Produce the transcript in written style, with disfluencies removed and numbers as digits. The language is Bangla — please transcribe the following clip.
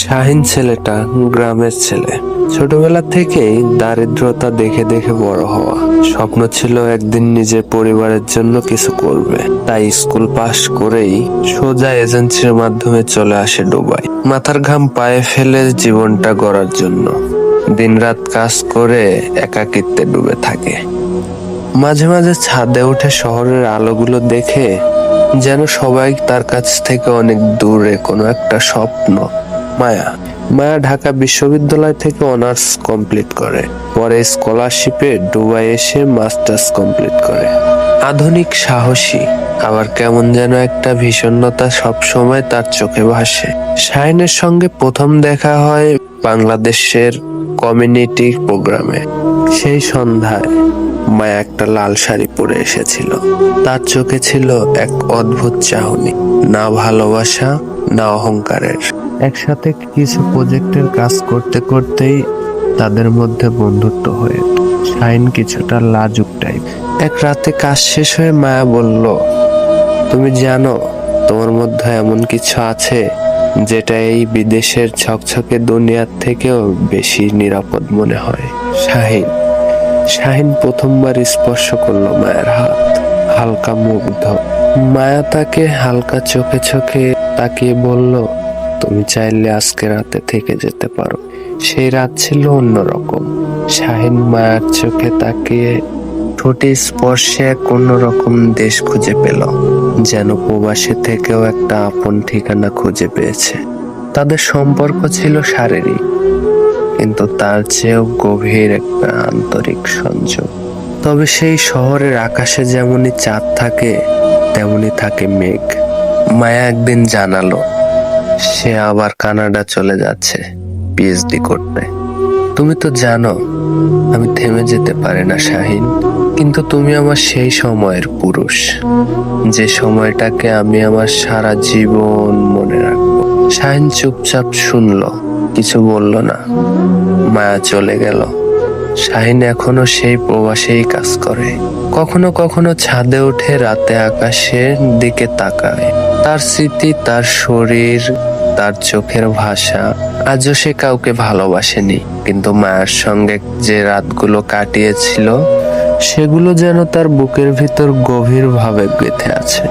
শাহিন ছেলেটা গ্রামের ছেলে। ছোটবেলা থেকেই দারিদ্রতা দেখে দেখে বড় হওয়া। স্বপ্ন ছিল একদিন নিজের পরিবারের জন্য কিছু করবে। তাই স্কুল পাশ করেই সোজা এজেন্সির মাধ্যমে চলে আসে দুবাই, মাথার ঘাম পায়ে ফেলে জীবনটা গড়ার জন্য। দিনরাত কাজ করে একাকিত্বে ডুবে থাকে। মাঝে মাঝে ছাদে উঠে শহরের আলোগুলো দেখে যেন সবাই তার কাছ থেকে অনেক দূরে কোনো একটা স্বপ্ন। মায়া মায়া ঢাকা বিশ্ববিদ্যালয় থেকে অনার্স কমপ্লিট করে, পরে স্কলারশিপে দুবাই এসে মাস্টার্স কমপ্লিট করে। আধুনিক, সাহসী, আবার কেমন যেন একটা ভীষণতা সব সময় তার চোখে ভাসে। শাহিনের সঙ্গে প্রথম দেখা হয় বাংলাদেশের কমিউনিটি প্রোগ্রামে। সেই সন্ধ্যায় মায়া একটা লাল শাড়ি পরে এসেছিল। তার চোখে ছিল এক অদ্ভুত চাহনি, না ভালোবাসা না অহংকারের। একসাথে কিছু প্রজেক্টের কাজ করতে করতেই তাদের মধ্যে বন্ধুত্ব হয়ে। শাহিন কিছুটা লাজুক টাইপ। এক রাতে কাজ শেষ হয়ে মায়া বলল, তুমি জানো তোমার মধ্যে এমন কিছু আছে যেটা এই বিদেশের ঝকঝকে দুনিয়ার থেকেও বেশি নিরাপদ মনে হয়। শাহিন প্রথমবার স্পর্শ করলো মায়ের হাত, হালকা মুগ্ধ। মায়া তাকে হালকা চোখে চোখে তাকিয়ে বলল, তুমি চাইলে আজকে রাতে থেকে যেতে পারো। সেই রাত ছিল অন্যরকম। শাহিন মায়ার চোখে তাকিয়ে ঠোঁটে স্পর্শে এক অন্যরকম দেশ খুঁজে পেল, যেন প্রবাসী থেকেও একটা আপন ঠিকানা খুঁজে পেয়েছে। তাদের সম্পর্ক ছিল শারীরিক, কিন্তু তার চেয়েও গভীর একটা আন্তরিক সংযোগ। তবে সেই শহরের আকাশে যেমনই চাঁদ থাকে তেমনই থাকে মেঘ। মায়া একদিন জানালো সে আবার কানাডা চলে যাচ্ছে পিএইচডি করতে। তুমি তো জানো আমি থেমে যেতে পারি না শাহিন, কিন্তু তুমি আমার সেই সময়ের পুরুষ, যে সময়টাকে আমি আমার সারা জীবন মনে রাখবো। শাহিন চুপচাপ শুনলো, কিছু বলল না। মায়া চলে গেল। শাহিন এখনো সেই প্রবাসেই কাজ করে। কখনো কখনো ছাদে উঠে রাতে আকাশের দিকে তাকায়। তার স্মৃতি, তার শরীর, তার চোখের ভাষা। আজও সে কাউকে ভালোবাসেনি, কিন্তু মায়ের সঙ্গে যে রাতগুলো কাটিয়েছিল সেগুলো যেন তার বুকের ভিতর গভীরভাবে গেঁথে আছে।